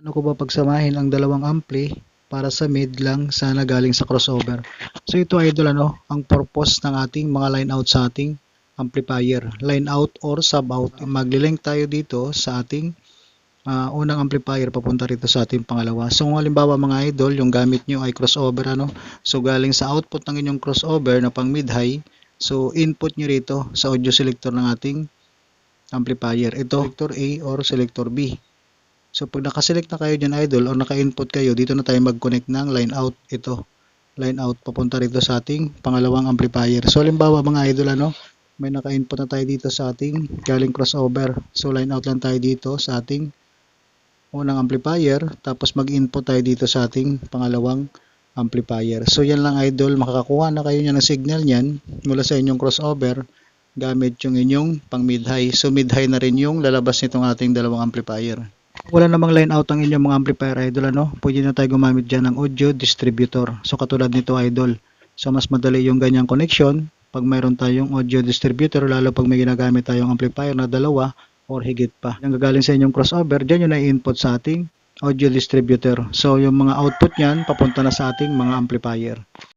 Ano ko ba pagsamahin ang dalawang ampli para sa mid lang sana galing sa crossover. So ito idol ang purpose ng ating mga line out sa ating amplifier. Line out or sub out. Magli-link tayo dito sa ating unang amplifier papunta rito sa ating pangalawa. So kung halimbawa mga idol, yung gamit nyo ay crossover So galing sa output ng inyong crossover na pang mid high, so input nyo rito sa audio selector ng ating amplifier. Ito selector A or selector B. So pag nakaselect na kayo dyan idol or naka-input kayo, dito na tayo mag-connect ng line out. Ito, line out papunta rito sa ating pangalawang amplifier. So halimbawa mga idol may naka-input na tayo dito sa ating galing crossover. So line out lang tayo dito sa ating unang amplifier, tapos mag-input tayo dito sa ating pangalawang amplifier. So yan lang idol, makakakuha na kayo ng signal niyan mula sa inyong crossover gamit yung inyong pang mid-high. So mid-high na rin yung lalabas nitong ating dalawang amplifier. Wala namang line out ang inyong mga amplifier idol pwede na tayo gumamit dyan ng audio distributor. So katulad nito idol. So mas madali yung ganyang connection pag mayroon tayong audio distributor, lalo pag may ginagamit tayong amplifier na dalawa or higit pa. Yung gagaling sa inyong crossover, dyan yung na-input sa ating audio distributor. So yung mga output niyan papunta na sa ating mga amplifier.